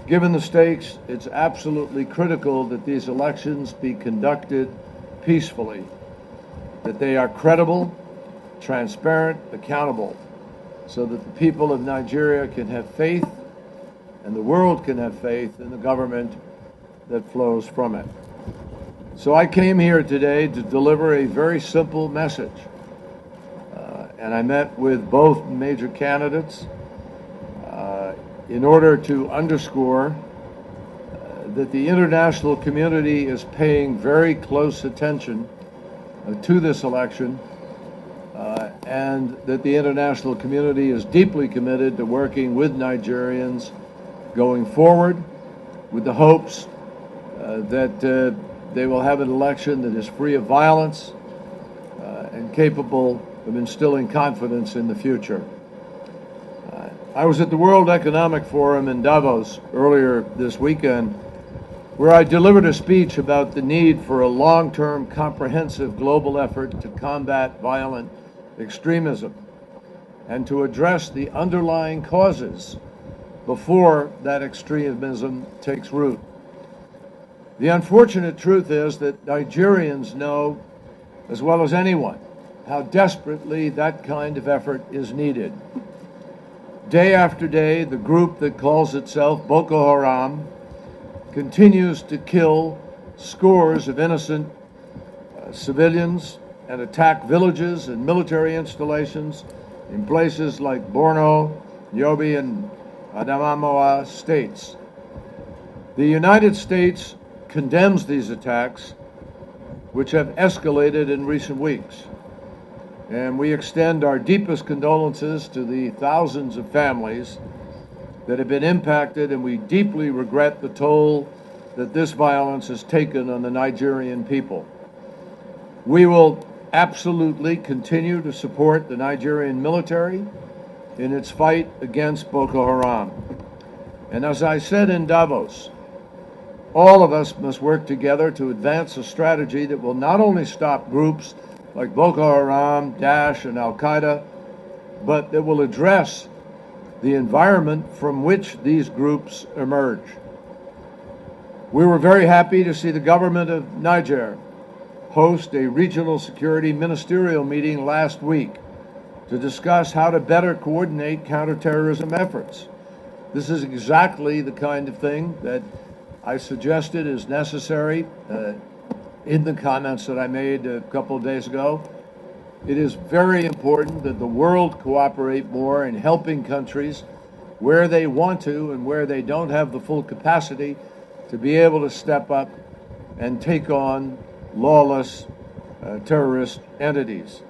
Given the stakes, it's absolutely critical that these elections be conducted peacefully, that they are credible, transparent, accountable, so that the people of Nigeria can have faith and the world can have faith in the government that flows from it. So I came here today to deliver a very simple message. And I met with both major candidates in order to underscore that the international community is paying very close attention to this election, and that the international community is deeply committed to working with Nigerians going forward with the hopes that they will have an election that is free of violence and capable of instilling confidence in the future. I was at the World Economic Forum in Davos earlier this weekend, where I delivered a speech about the need for a long-term, comprehensive global effort to combat violent extremism and to address the underlying causes before that extremism takes root. The unfortunate truth is that Nigerians know, as well as anyone, how desperately that kind of effort is needed. Day after day, the group that calls itself Boko Haram continues to kill scores of innocent civilians and attack villages and military installations in places like Borno, Yobe, and Adamawa states. The United States condemns these attacks, which have escalated in recent weeks. And we extend our deepest condolences to the thousands of families that have been impacted, and we deeply regret the toll that this violence has taken on the Nigerian people. We will absolutely continue to support the Nigerian military in its fight against Boko Haram. And as I said in Davos, all of us must work together to advance a strategy that will not only stop groups like Boko Haram, Daesh, and Al-Qaeda, but that will address the environment from which these groups emerge. We were very happy to see the government of Niger host a regional security ministerial meeting last week to discuss how to better coordinate counterterrorism efforts. This is exactly the kind of thing that I suggested is necessary in the comments that I made a couple of days ago. It is very important that the world cooperate more in helping countries where they want to and where they don't have the full capacity to be able to step up and take on lawless terrorist entities.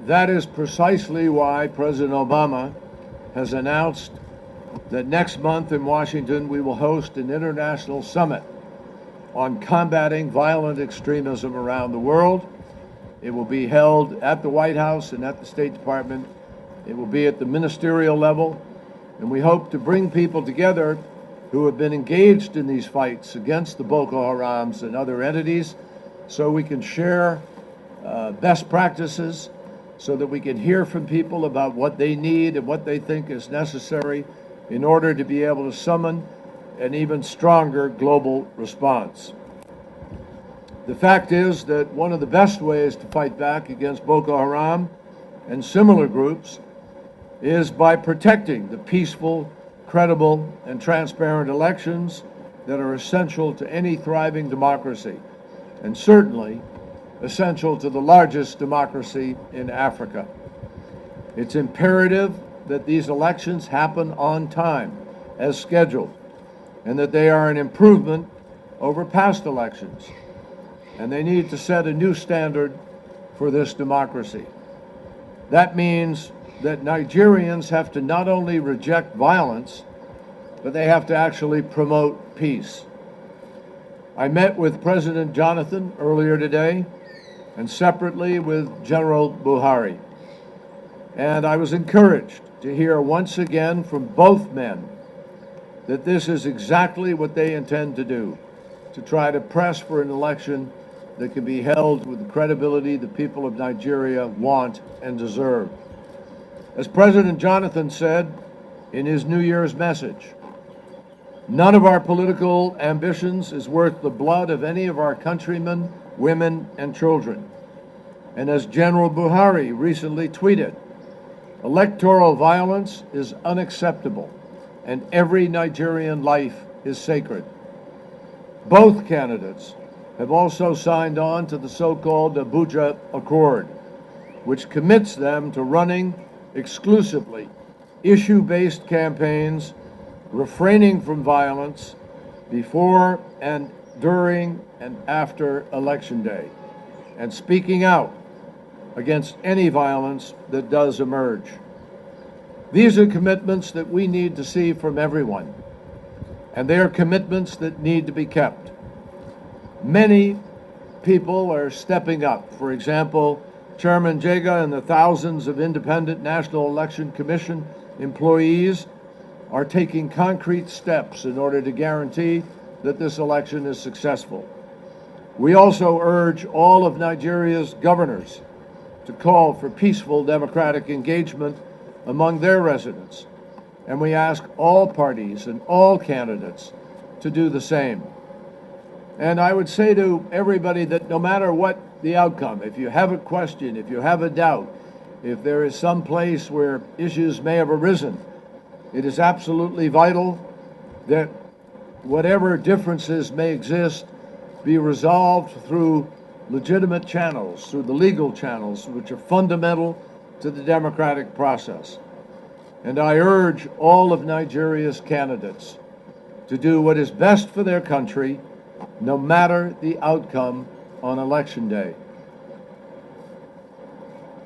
That is precisely why President Obama has announced that next month in Washington we will host an international summit on combating violent extremism around the world. It will be held at the White House and at the State Department. It will be at the ministerial level, and we hope to bring people together who have been engaged in these fights against the Boko Harams and other entities, so we can share best practices, so that we can hear from people about what they need and what they think is necessary in order to be able to summon an even stronger global response. The fact is that one of the best ways to fight back against Boko Haram and similar groups is by protecting the peaceful, credible, and transparent elections that are essential to any thriving democracy, and certainly essential to the largest democracy in Africa. It's imperative that these elections happen on time, as scheduled, and that they are an improvement over past elections. And they need to set a new standard for this democracy. That means that Nigerians have to not only reject violence, but they have to actually promote peace. I met with President Jonathan earlier today, and separately with General Buhari. And I was encouraged to hear once again from both men that this is exactly what they intend to do, to try to press for an election that can be held with the credibility the people of Nigeria want and deserve. As President Jonathan said, in his New Year's message. None of our political ambitions is worth the blood of any of our countrymen, women, and children. And as General Buhari recently tweeted, electoral violence is unacceptable, and every Nigerian life is sacred. Both candidates have also signed on to the so-called Abuja Accord, which commits them to running exclusively issue-based campaigns, refraining from violence before and during and after Election Day, and speaking out against any violence that does emerge. These are commitments that we need to see from everyone, and they are commitments that need to be kept. Many people are stepping up. For example, Chairman Jega and the thousands of independent National Election Commission employees are taking concrete steps in order to guarantee that this election is successful. We also urge all of Nigeria's governors to call for peaceful democratic engagement among their residents, and we ask all parties and all candidates to do the same. And I would say to everybody that no matter what the outcome, if you have a question, if you have a doubt, if there is some place where issues may have arisen, it is absolutely vital that whatever differences may exist be resolved through legitimate channels, through the legal channels, which are fundamental to the democratic process. And I urge all of Nigeria's candidates to do what is best for their country, no matter the outcome on Election Day.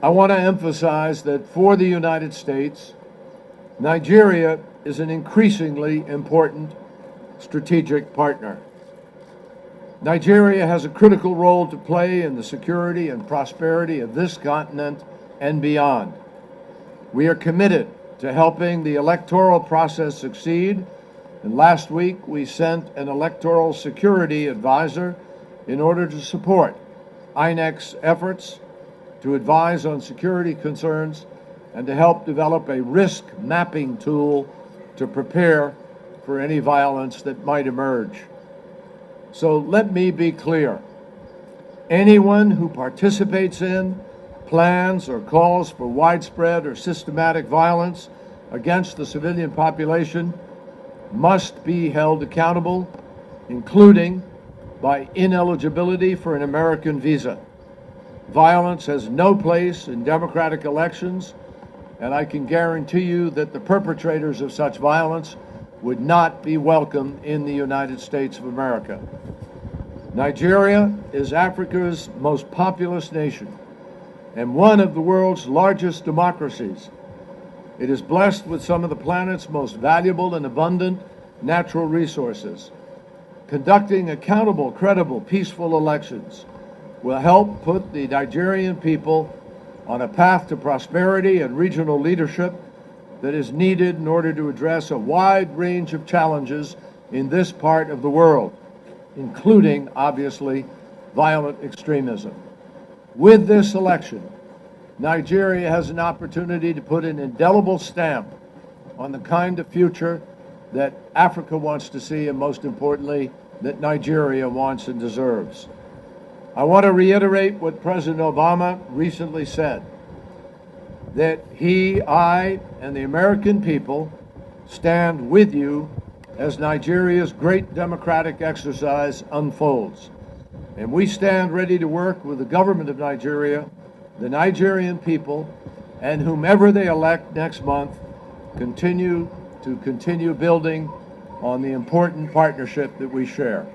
I want to emphasize that for the United States, Nigeria is an increasingly important strategic partner. Nigeria has a critical role to play in the security and prosperity of this continent and beyond. We are committed to helping the electoral process succeed, and last week we sent an electoral security advisor in order to support INEC's efforts to advise on security concerns and to help develop a risk mapping tool to prepare for any violence that might emerge. So let me be clear. Anyone who participates in, plans, or calls for widespread or systematic violence against the civilian population must be held accountable, including by ineligibility for an American visa. Violence has no place in democratic elections, and I can guarantee you that the perpetrators of such violence would not be welcome in the United States of America. Nigeria is Africa's most populous nation and one of the world's largest democracies. It is blessed with some of the planet's most valuable and abundant natural resources. Conducting accountable, credible, peaceful elections will help put the Nigerian people on a path to prosperity and regional leadership that is needed in order to address a wide range of challenges in this part of the world, including, obviously, violent extremism. With this election, Nigeria has an opportunity to put an indelible stamp on the kind of future that Africa wants to see, and most importantly, that Nigeria wants and deserves. I want to reiterate what President Obama recently said, that he, I, and the American people stand with you as Nigeria's great democratic exercise unfolds. And we stand ready to work with the government of Nigeria, the Nigerian people, and whomever they elect next month, continue building on the important partnership that we share.